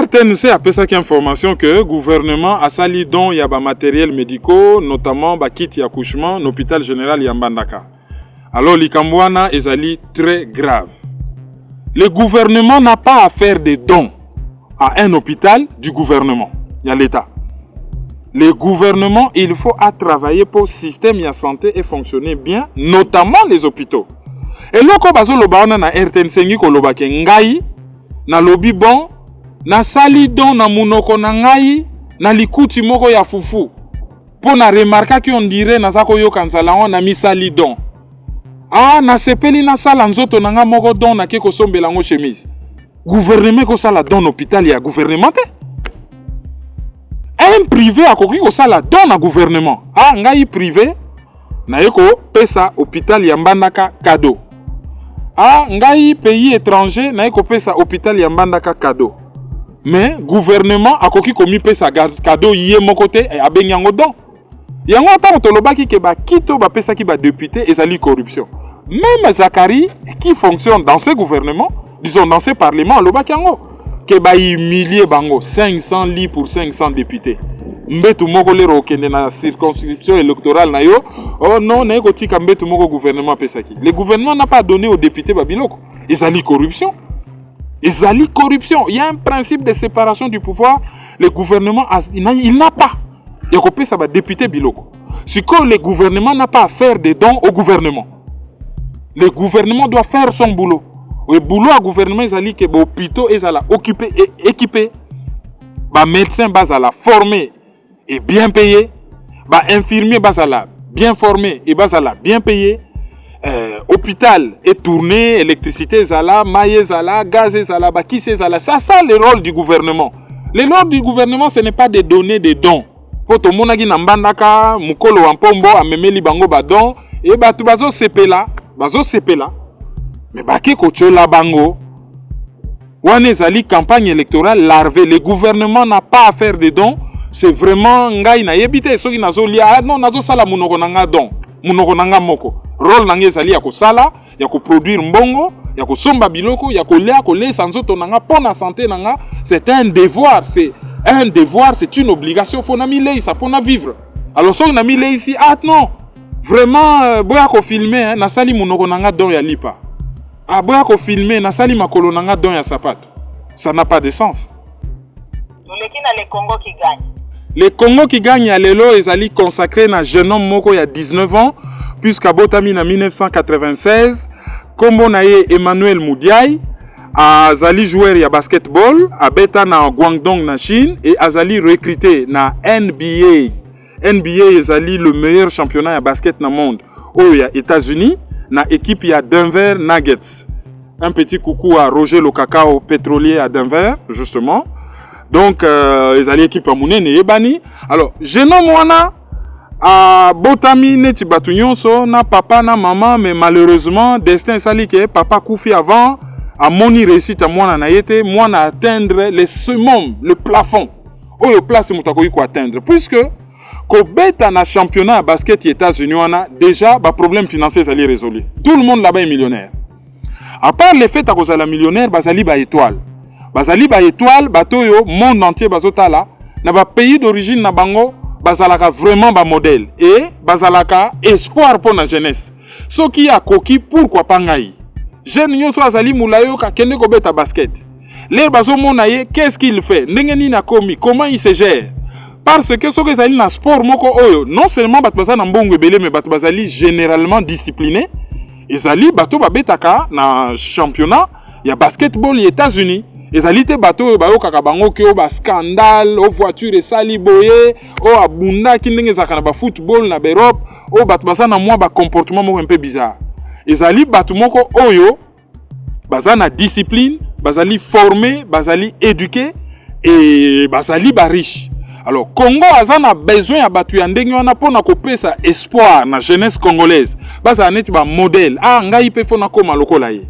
RTNC a pesa qui information que le gouvernement a sali don ya ba matériel médicaux notamment ba kit ya accouchement l'hôpital général ya Mbandaka. Alors l'ikambwana ezali très grave. Le gouvernement n'a pas à faire des dons à un hôpital du gouvernement. Il y a l'État. Le gouvernement, il faut à travailler pour le système de santé et fonctionner bien, notamment les hôpitaux. Et là, quand on a na RTNC ko lobake ngai na lobi bon na sali don na munoko na ngai na likuti moko ya fufu. Pour na remarquer qu'on dirait na zako yo kanzala na misali don. Ah, na sepeli na sala nzoto nanga moko don na ke ko sombela ngo chemise. Gouvernement ko sala don hôpital ya gouvernement te. Un privé a koki ko sala don na gouvernement. Ah, ngai privé na yeko pesa hôpital ya Mbandaka cadeau. Ah, ngai pays étranger na yeko pesa hôpital ya Mbandaka cadeau. Mais gouvernement a koki ko mi pesa cadeau yé moko te e abenyango don. Yango ta tolobaki ke ba kito ba pesa ki ba député ezali corruption. Même Zakari qui fonctionne dans ce gouvernement, disons dans ce parlement, lobaki yango ke ba humilier bango 500 lits pour 500 députés. Mbetu moko lero okende na circonscription électorale na yo. Oh non, na yeko tika mbetu moko gouvernement pesaki. Le gouvernement n'a pas donné aux députés babiloko. Ezali corruption. Ezali corruption. Il y a un principe de séparation du pouvoir. Le gouvernement il n'a pas. Il y a coupé ça va député biloko. Si le gouvernement n'a pas à faire des dons au gouvernement, le gouvernement doit faire son boulot. Le boulot au gouvernement, ils allaient que les hôpitaux, ils allaient occuper et équiper. Les médecins, ils allaient former et bien payer. Les infirmiers, ils allaient bien former et ils allaient bien payer. Hôpital et tourné, électricité, ils allaient, maille, ils allaient, gaz, ils allaient, bakis, ils allaient. Ça, c'est le rôle du gouvernement. Le rôle du gouvernement, ce n'est pas de donner des dons. Poto monaki na Mbandaka mukolo wa mpombo amemeli bango badon et batu bazo sepela mais bake kochola bango wana ezali campagne électorale larvée. Le gouvernement n'a pas à faire des dons. C'est vraiment ngai na yebite soki nazolia non nazo sala munoko nanga don munoko nanga moko rôle nanga ezali ya kosala ya ko produire mbongo ya ko somba biloko ya ko lea ko lesa nzoto nanga pona santé nanga. C'est un devoir, c'est une obligation. Faut namilei ça pour na vivre. Alors so na milei ici ah non. Vraiment boya ko filmer na sali munoko nanga don ya lipa. Ah boya ko filmer na sali makolo nanga don ya sapato. Ça n'a pas de sens. Le Congo qui gagne. Le Congo qui gagne à lelo ezali consacré na jeune homme moko ya 19 ans puisqu'à botami na 1996 kombo na ye Emmanuel Moudiaï. Azali joueur ya basketball abeta na Guangdong na Chine et azali recruté na NBA. NBA ezali le meilleur championnat ya basket na monde. Oyo ya États-Unis na équipe ya Denver Nuggets. Un petit coucou à Roger Lokakao, pétrolier à Denver justement. Donc ezali équipe ya munene yebani. Alors jeune homme wana a botami neti batu nyonso na papa na maman mais malheureusement destin sali ke papa koufi avant a moni réussite à moi na yete moi na atteindre le summum le plafond oyo place mutako yiko atteindre puisque kobeta na championnat à basket aux États-Unis, on a déjà ba problème financier ça résolu. Tout le monde là-bas est millionnaire. À part le fait que la millionnaire, bazali ba étoile. Bazali ba étoile, batoyo monde entier bazotala na ba pays d'origine na bango bazalaka vraiment ba modèle et bazalaka espoir pour la jeunesse. Ce qui a coquille pourquoi pas ngai. Jeune nyonso azali mulayo ka kende ko beta basket. Les bazo monaye qu'est-ce qu'il fait? Ndengeni na komi, comment il se gère? Parce que ce que zali na sport moko oyo non seulement bat baza na mbongo ebele mais bat bazali généralement discipliné. Ezali bato babetaka na championnat ya basketball aux États-Unis. Ezali te bato ba yokaka bango ke o ba scandale, o voiture esali boye, o abunda ki ndenge zaka na ba football na Europe, o bato baza na mwa ba comportement moko un peu bizarre. Ezali bato moko oyo baza na discipline, bazali formé, bazali éduqué et bazali ba riche. Alors Congo aza na besoin ya bato ya ndenge wana pona kopesa espoir na jeunesse congolaise. Baza neti ba modèle. Ah ngai pe fona koma lokola ye.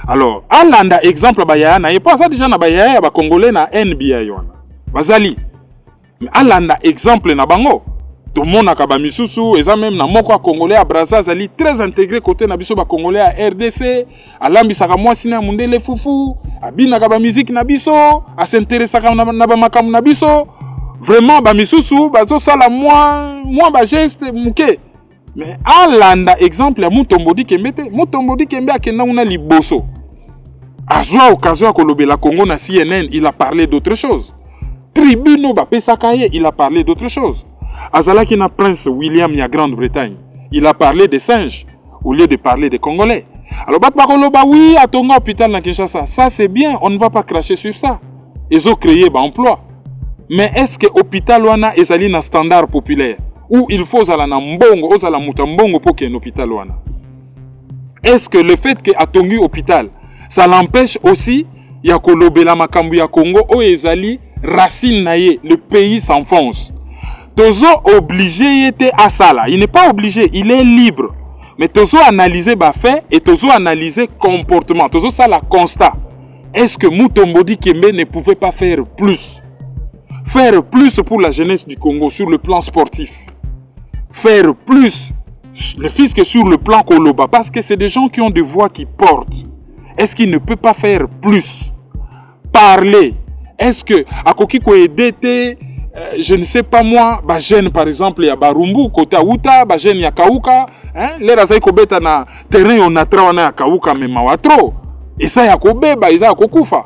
Alors, alanda exemple bayaya na pas ça déjà na bayaya ba congolais na NBA yona. Bazali. Mais alanda exemple na bango. Tout le monde a ba misusu, eza même na moko congolais à Brazzaville très intégré côté na biso ba congolais à RDC, alambisaka mwasi na mundele fufu, abinaka ba musique na biso, a s'intéressaka na ba makamu na biso. Vraiment ba misusu bazo sala moi ba geste muke. Mais alanda exemple ya Mutombodi Kembe Mutombodi Kembe akenda una liboso. Azwa occasion à kolobela Congo na CNN, il a parlé d'autre chose. Tribuno ba pesakaye, il a parlé d'autre chose. Azalaki na Prince William ya Grande-Bretagne, il a parlé des singes au lieu de parler des Congolais. Alors bat bakoloba oui à Tonga hôpital na Kinshasa, ça c'est bien, on ne va pas cracher sur ça. Ils ont créé ba emploi. Mais est-ce que hôpital wana ezali na standard populaire? Ou il faut zala na mbongo, ozala muta mbongo pour qu'il y ait un hôpital wana. Est-ce que le fait que atongi hôpital, ça l'empêche aussi ya kolobela makambu ya Congo o ezali racine naye, le pays s'enfonce. Tozo obligé était à ça là, il n'est pas obligé, il est libre. Mais tozo analyser ba fait et tozo analyser comportement, tozo ça la constat. Est-ce que Mutombodi Kembe ne pouvait pas faire plus? Faire plus pour la jeunesse du Congo sur le plan sportif. Faire plus, le fils que sur le plan Koloba, parce que c'est des gens qui ont des voix qui portent. Est-ce qu'il ne peut pas faire plus? Parler. Est-ce que, à Kokiko Edete, je ne sais pas moi, bah jeune par exemple, il y a Barumbu, côté Aouta, bah jeune il y a Kauka, hein, les Razaï Kobeta na terrain on a traîné à Kauka, mais Mawatro. Et ça, il y a Kobe, bah il y a Kokufa.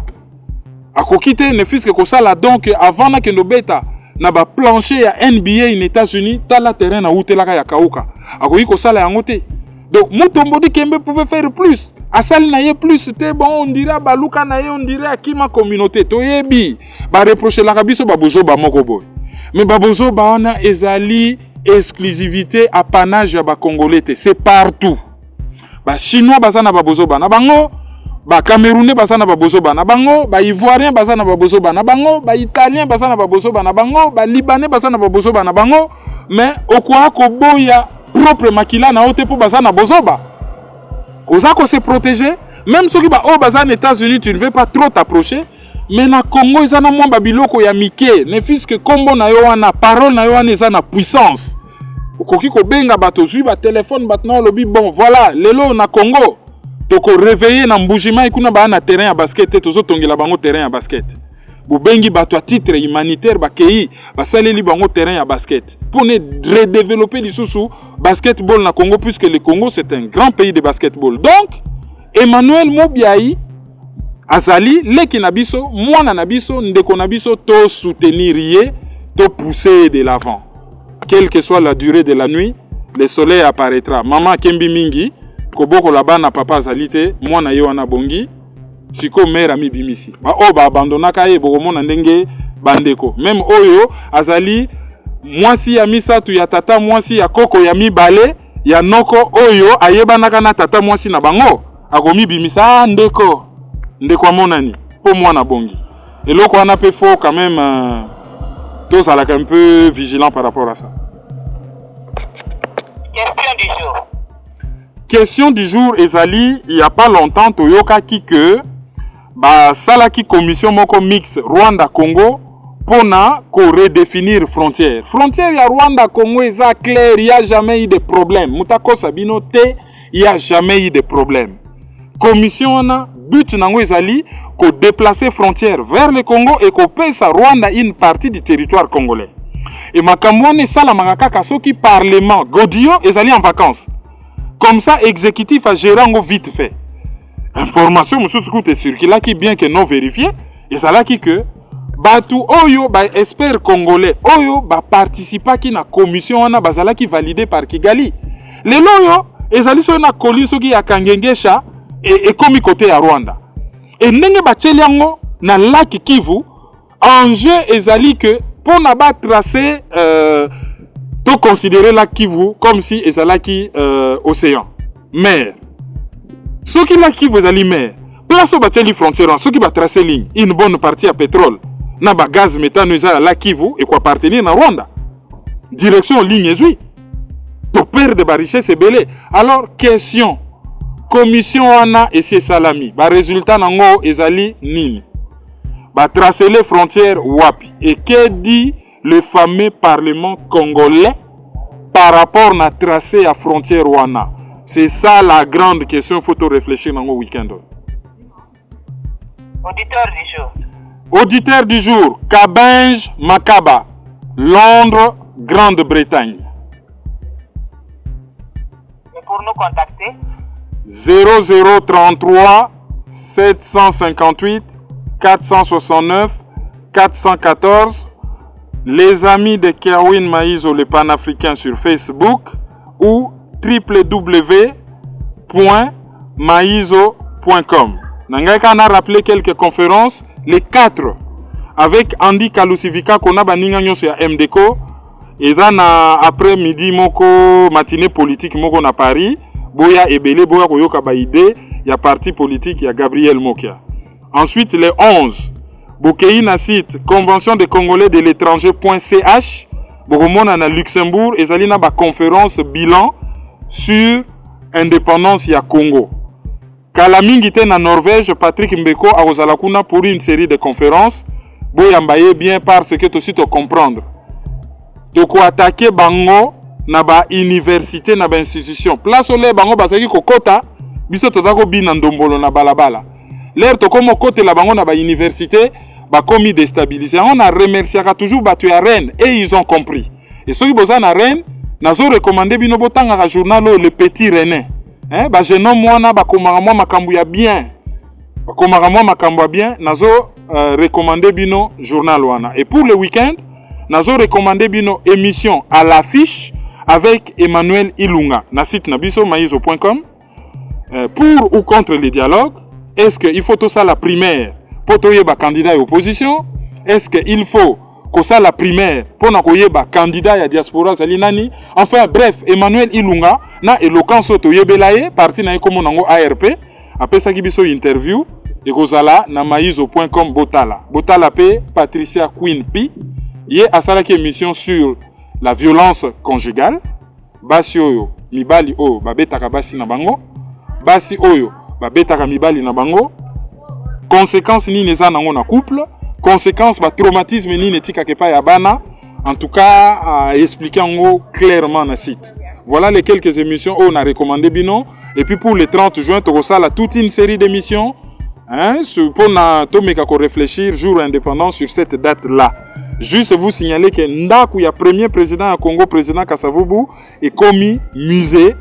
À Kokite, ne fils que Kosala, donc avant que nos bêta, na ba plancher à NBA aux États-Unis, tala terrain na Outelaka ya Kauka. Akoki Kosala ya ngote. Donc Mutombodi Kembe pouvait faire plus. Asali na ye plus, c'était bon, on dirait Baluka na ye, on dirait Akima communauté. Toyebi, ba reprocher la kabiso babozo ba moko boy. Mais babozo ba ona ezali exclusivité apanage ya ba Congolais, c'est partout. Ba Chinois bazana babozo ba na bango. Ba Camerounais baza na babozo bana bango, ba Ivoirien baza na babozo bana bango, ba Italien baza na babozo bana bango, ba Libanais baza na babozo bana bango, mais okwa ko boya propre makila na ote po baza na bozoba. Ozako se protéger, même ceux qui ba o baza aux États-Unis, tu ne veux pas trop t'approcher, mais na Congo izana mwa babiloko ya mike, ne fils que kombo na yo wana, parole na yo wana ezana puissance. Okoki ko benga bato zui ba téléphone batna lobi bon voilà, lelo na Congo. Toko réveiller na mbujima ikuna ba na terrain ya basket tozo tongela bango terrain ya basket. Bubengi bato à titre humanitaire ba kei ba saleli bango terrain ya basket pour ne redévelopper lisusu basketball na Congo puisque le Congo c'est un grand pays de basketball. Donc Emmanuel Mobiayi azali leki na biso mwana na biso ndeko na biso to soutenir ye to pousser de l'avant. Quelle que soit la durée de la nuit, le soleil apparaîtra. Maman Kembi Mingi Koboko la bana papa zalite mwana ye wana bongi siko mère mi bimisi ba o ba abandonaka ye bokomona ndenge bandeko même oyo azali mwasi ya misatu ya tata mwasi ya koko ya mibale ya noko oyo ayebanaka na tata mwasi na bango akomi bimisa ndeko monani po mwana bongi eloko wana pe faut quand même tous à la un peu vigilant par rapport à ça. Question du jour. Question du jour, Ezali, il n'y a pas longtemps, Toyoka qui que, salaki commission moko mix Rwanda-Congo, pour redéfinir frontière. Frontière ya Rwanda Congo est clair, il n'y a jamais eu de problème. Moutako Sabino te, il n'y a jamais eu de problème. Commission na but nango ezali ko déplacer frontière vers le Congo et ko pesa Rwanda une partie du territoire congolais. Et makamwane sala mangaka soki parlement Godio ezali en vacances. Comme ça exécutif a géré ngo vite fait. Information monsieur Soukoute circula qui bien que non vérifié et ça là qui que batu oyo ba expert congolais oyo ba participa ki na commission wana bazala ki validé par Kigali. Les loyo ezali so na koliso ki ya Kangengesha et comme côté à Rwanda. Et ndenge bateli yango na lac Kivu, enjeu ezali que pour na ba tracer to considérer lac Kivu comme si ezalaki océan, mer. Ce qui lac Kivu ezali mer. Place au bateli frontière, ce qui va tracer ligne, une bonne partie à pétrole, na ba gaz méthane ezala lac Kivu et quoi appartenir na Rwanda. Direction ligne ezui. To perdre ba richesse belé. Alors question commission wana et c'est salami. Ba résultat nango ezali nini? Ba tracer les frontières wapi? Et que dit le fameux parlement congolais par rapport à tracé à frontière wana? C'est ça la grande question, faut te réfléchir dans le week-end. Auditeur du jour. Auditeur du jour, Kabinge Makaba, Londres, Grande-Bretagne. Et pour nous contacter 0033 758 469 414. Les amis de Kerwin Maïzo, le panafricain sur Facebook ou www.maizo.com. Nangaka a rappelé quelques conférences, les 4 avec Andy Kalusivika qu'on a baninga nyonso ya MDCO et na après-midi moko matinée politique moko na Paris, boya ebele boya koyoka ba idée ya parti politique ya Gabriel Mokia. Ensuite les 11 Bokei na site convention des Congolais de l'étranger.ch bokomona na Luxembourg ezali na ba conférence bilan sur indépendance ya Congo. Kala mingi te na Norvège, Patrick Mbeko akozala kuna pour une série de conférences. Boyambaye bien parce que aussi to comprendre. Toko attaquer bango na ba université na ba institution. Place ole bango bazaki kokota biso totako bina ndombolo na balabala. L'air to komo kote la bango na ba université ba komi déstabiliser. On a remercié toujours batu ya Rennes et ils ont compris. Et ceux qui bosa na Rennes nazo recommander bino botanga ka journal le petit René. Ba jeune homme wana ba komaka mwa makambu ya bien. Ba komaka mwa makambu ya bien nazo recommander bino journal wana. Et pour le week-end nazo recommander bino émission à l'affiche avec Emmanuel Ilunga na site na biso maizo.com. Pour ou contre les dialogues, est-ce qu'il faut tout ça la primaire pour toyeba candidat et opposition? Est-ce qu'il faut que ça la primaire pour nakoyeba candidat ya diaspora zali nani? Enfin bref, Emmanuel Ilunga na éloquence toyebelaye parti na ekomo nango ARP apesa ki biso interview et kozala na maizo.com botala pe Patricia Queen P ye asala ki émission sur la violence conjugale basi oyo mibali oyo babetaka basi na bango basi oyo babetaka mibali na bango conséquences nini eza nango na couple conséquences ba traumatisme nini etikaka pa ya bana en tout cas expliquer ngo clairement na site. Voilà les quelques émissions on a recommandé bino et puis pour le 30 juin tu resala toute une série d'émissions pour na tomeka ko réfléchir jour indépendant sur cette date là. Juste vous signaler que ndaku ya premier président à Congo président Kasavubu est commis musée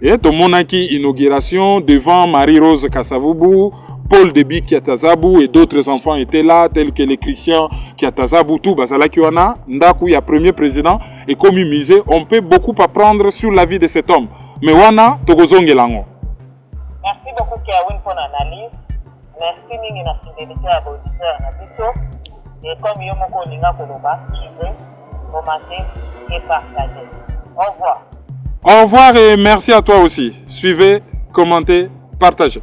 et to monaki inauguration devant Marie-Rose Kasavubu, Paul Déby Kiatazabu et d'autres enfants étaient là tels que les Christian Kiatazabu tout bazalaki wana ndaku ya premier président est commis musée. On peut beaucoup apprendre sur la vie de cet homme mais wana tokozongelango. Merci beaucoup Kerwin pour l'analyse. Merci mingi na fidélité à l'auditeur na biso. Et comme yo moko linga koloba, suivez, commentez et partagez. Au revoir. Au revoir et merci à toi aussi. Suivez, commentez, partagez.